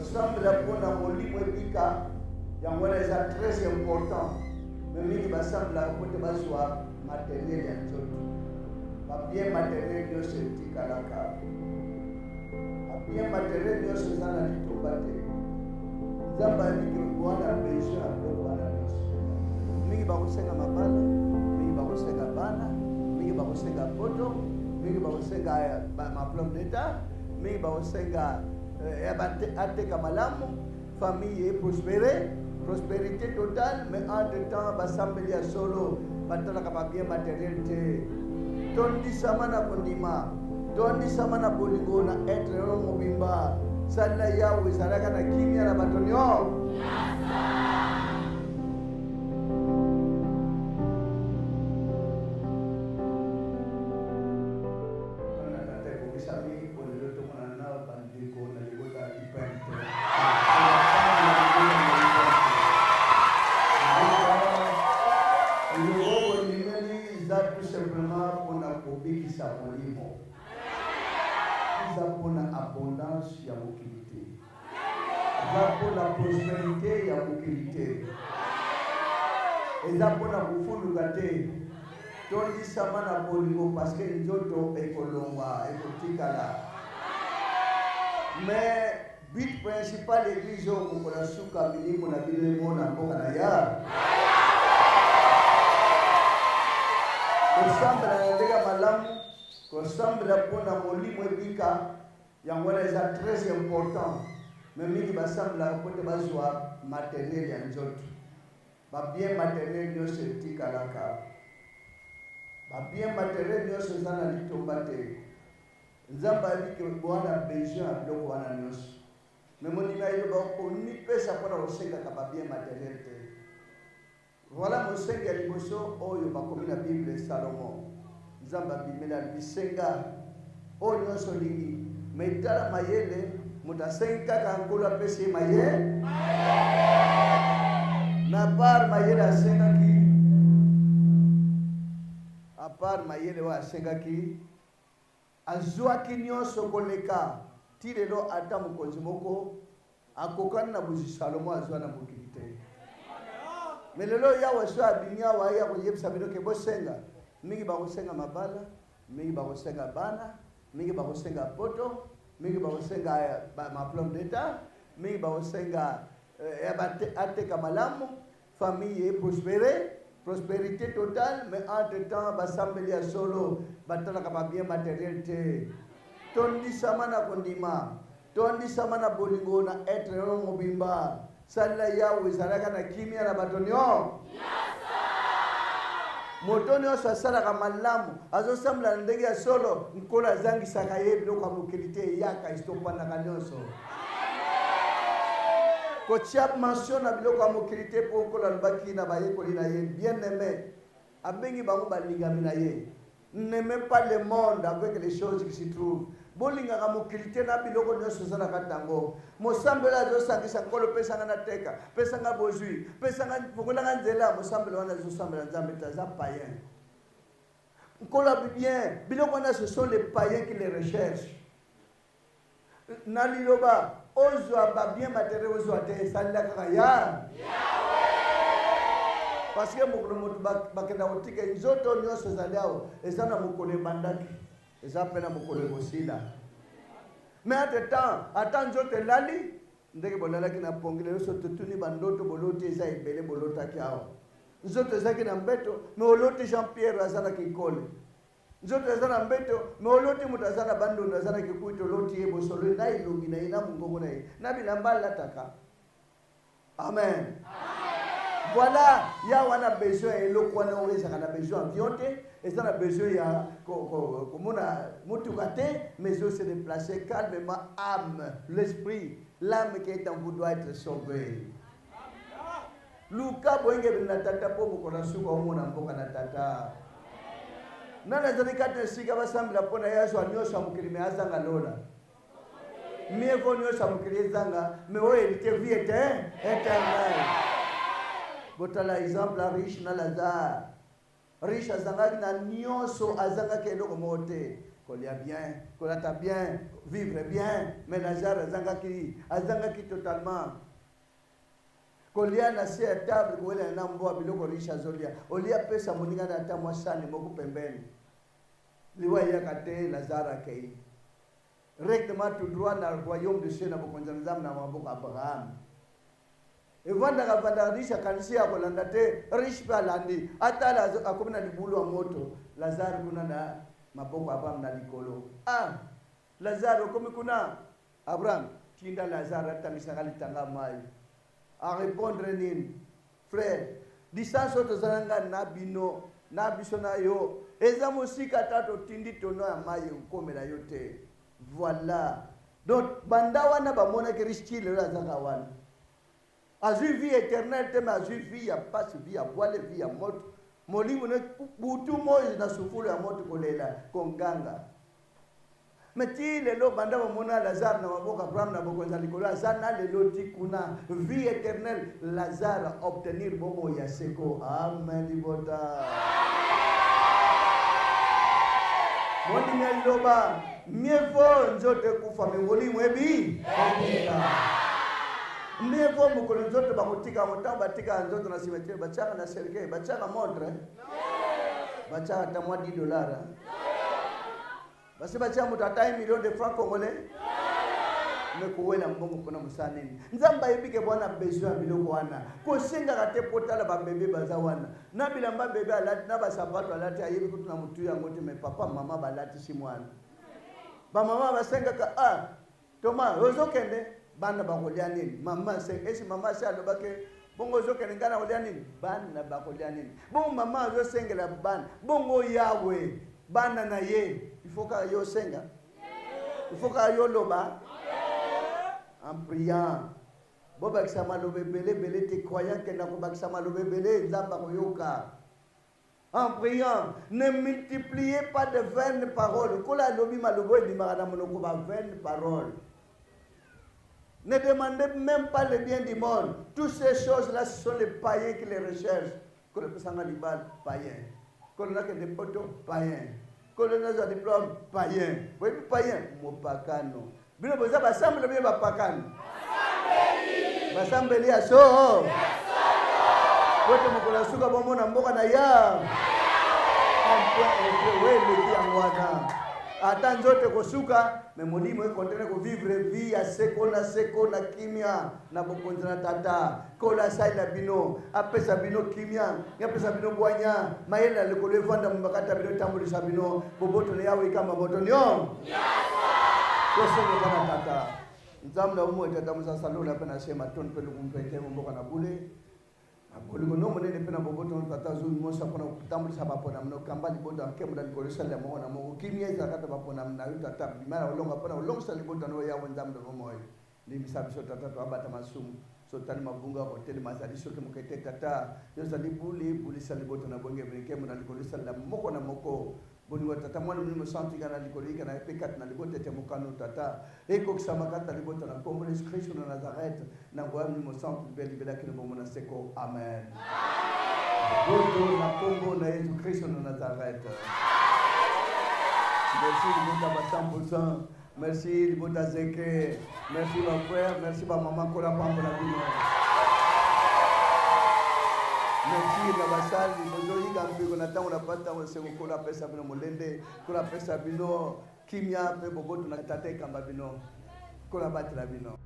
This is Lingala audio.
kosambela mpona molimo ebika yango wana eza très important. Me mingi basambelaka mpo te bazwa matériel ya nzoto. Babien matériel nyonso etikalaka. Babien matériel nyonso eza na litomba te. Nzambe ayebiki wana besoin ya biloko wana nyonso. Mingi bakosenga mabala, mingi bakosenga bana, mingi bakosenga poto, mingi bakosenga maplome d'etat, mingi bakosenga ateka malamu, famille prospérée, prospérité totale, mais entre-temps basambeli ya solo batalaka babien matériel te. Tondisama na kondima, tondisama na bolingo na être yo mobimba. Sala yawe ezalaka na kimia na bato nyonso. Abondance ya mokilité. Eza mpona prospérité ya mokilité. Eza mpona kofuluka te. Tondisama na bolingo parce que nzoto ekolongwa ekotikala. Mais but principal église oyo mokola suka milimo na bilemo na mboka na ya. Kosambela na ndenge malamu, kosambela mpona molimo ebika yango wana eza très important. Me mingi basambelaka mpo te bazwa matériel ya nzoto. Babien matériel nyonso etikalaka. Babien matériel nyonso eza na litomba te. Nzambe ayebiki wana besoin ya biloko wana nyonso. Me monimi ayebi bakonipesa mpona kosengaka babien matériel te. Voilà mosengi ya liboso oyo bakomi na Bible Salomon. Nzambe abimela bisenga oyo nyonso lingi. Metala mayele mutasengi kaka nkolo apesi mayele. Na par mayele asengaki. A part mayele wa asengaki. Azwaki nyonso koleka. Ti lelo ata mokonzi moko akokani na buzi Salomo azwa na mokili te. Me lelo yawe so abimi awa ya koyebisa bino ke bosenga. Mingi bakosenga mabala, mingi bakosenga bana, mingi bakosenga poto, mingi bakosenga maplome d'etat, mingi bakosenga ateka malamu, famille prospérée, prospérité totale, mais entre-temps basambeli ya solo batalaka babien matériel te. Tondisama na kondima, tondisama na bolingo na être yo mobimba. Sala yawe ezalaka na kimia na bato nyonso. Moto nyonso asalaka malamu azosambela na ndenge ya solo nkolo azangisaka ye biloko ya mokili te eyaka esitopandaka nyonso. Kotia mention na biloko ya mokili te mpo nkolo alobaki na bayekoli na ye bien aimé abengi bango balingami na ye. N'aimez pas le monde avec les choses qui s'y trouvent. Bolingaka mokili te na biloko nyonso eza na kati yango. Mosambelo azosangisa nkolo pesanga na teka, pesanga bozwi, pesanga fungolanga nzela. Mosambelo wana azosambela nzambe te aza païen. Nkolo bien biloko wana ce sont les païens qui les recherchent. Na liloba ozwa ba bien matériel ozwa te esalila kaka ya parce que mokolo moto bakenda kotika nzoto nyonso ezali awo eza na mokolo ebandaki eza mpe na mokolo ekosila. Mais entre-temps ata nzoto elali ndenge bolalaki na pongi lelo so totuni bandoto boloti eza ebele bolotaki awa. Nzoto ezaki na mbeto me oloti Jean-Pierre aza na kikole. Nzoto eza na mbeto me oloti moto aza na bandondo aza na kikuiti oloti ye bosolo na ilongi na ye na mongongo na ye na bilamba alataka. Amen. Voilà, il y a un besoin et le quoi on est a besoin vioté et ça a besoin ya comme on a motukate mais aussi se déplacer calmement âme, l'esprit, l'âme qui est en vous doit être sauvée. Luka boenge na tata po mokona suka omona mboka na tata. Nana zanikate sika basambila pona yaso anyosa mukilime azanga lola. Mieux vaut nyosa mukilime zanga mais o hérité vie éternelle. Botala exemple riche na Lazare. Riche azangaki na nyonso azangaki eloko mote. kolia bien, kolata bien, vivre bien, mais Lazare azangaki totalement. Kolia na se table koela na mboa biloko risha zolia. Olia pesa moninga na ta mwasani moko pembeni. Liwa ya kate Lazare akei. Rectement tout droit dans le royaume de Dieu na bokonza nzambe na maboko Abraham. Evanda risha kanisi ya kolanda te riche pa landi. Atala akomina libulu wa moto. Lazare kuna na maboko Abraham na likolo. Lazare komi kuna Abraham tinda Lazare atangisa kalitanga mai. A répondre nini frère distance otozalanga na bino na biso na yo eza mosika tato tindi tono ya mayi ukomela yo te. Voilà donc banda wana bamona ke riche le azanga wana azui vie éternelle te ma azui vie ya passe vie ya voile vie ya moto molimo ne butu moyo na sufulu ya moto kolela konganga. Meti lelo banda bamona Lazare na maboka Abraham na bokonza likolo Lazare na lelo tikuna vie éternelle Lazare obtenir bomo ya seko. Amen libota. Moni meloba mieux vaut nzote kufa mengoli mwebi. Mieux vaut mukolo nzote bakotika motamba batika nzote na cimetière bachaka na cercueil bachaka montre. Bachaka ta mwa $10. Basi bacha mutata 1 million de francs congolais. Mekuwela mbongo kuna musanini. Nzamba yebike bwana besoin biloko wana. Ko senga kate potala ba bebe baza wana. Na bilamba bebe alati na ba sapato alati ayebi kutuna mutu ya ngote me papa mama balati si mwana. Ba mama basenga ka Toma ozokende bana bakolia nini? Mama senga esi mama si alobake bongo ozokende ngana kolia nini? Bana bakolia nini? Bongo mama azosengela bana. Bongo yawe bana na ye. Il faut que yo senga. Il faut que yo loba. En priant. Boba kisama lobe bele te croyant que na boba kisama lobe bele nzamba koyoka. En priant, ne multipliez pas de vaines paroles. Kola lobi malobo e bimara monoko ba vaines paroles. Ne demandez même pas le bien du monde. Toutes ces choses-là, ce sont les païens qui les recherchent. Kola pesanga libal païen. Kola que des potos païens. Colonel diplôme païen. Oui, païen. Mopakano. Bino boza basamble bien bapakano. Basambeli aso. Wote mkola suka bomona mboka na ya. Wewe ngwana. Ata nzote kosuka me molimo e kontene ko vivre vie ya seko na kimia na bokonza na tata kola saila bino apesa bino kimia yapesa bino bwanya mayela lekolo evanda mbakata bino tambulisa bino boboto ne yawe kama boto nyo kosenge kana tata nzamla umo tata musa salola pena sema ton pelu kumpete mboka na bule Apolo no monene pena boboto tata zulu mosa pona tambulisa bapona mno kamba liboto akemula likolo sala mo na mo kimia zakata bapona mna tata bimara olonga pona olonga sala liboto no ya wenzamdo moyo limisa biso tata to abata masumu so tali mabunga hotel mazali so ke mokete tata yo zali buli sala liboto na bonge brinke mona likolo sala moko na moko boni tata mwana mni mosanti kana likolo kana pekat na liboto te mokano tata eko kisama kata liboto na kombo le Christ na Nazareth na ngwa mni mosanti beli bela kile bomo na seko amen boto na kombo na Yesu Christ na Nazareth. Merci libota ba 100%. Merci libota zeke. Merci mon frère, merci ba maman kola pambo na bino. Merci na basali bozoyi kambi kona tango na pata ko se ko la pesa bino molende ko la pesa bino kimia pe boboto na tate kamba bino ko la batela bino.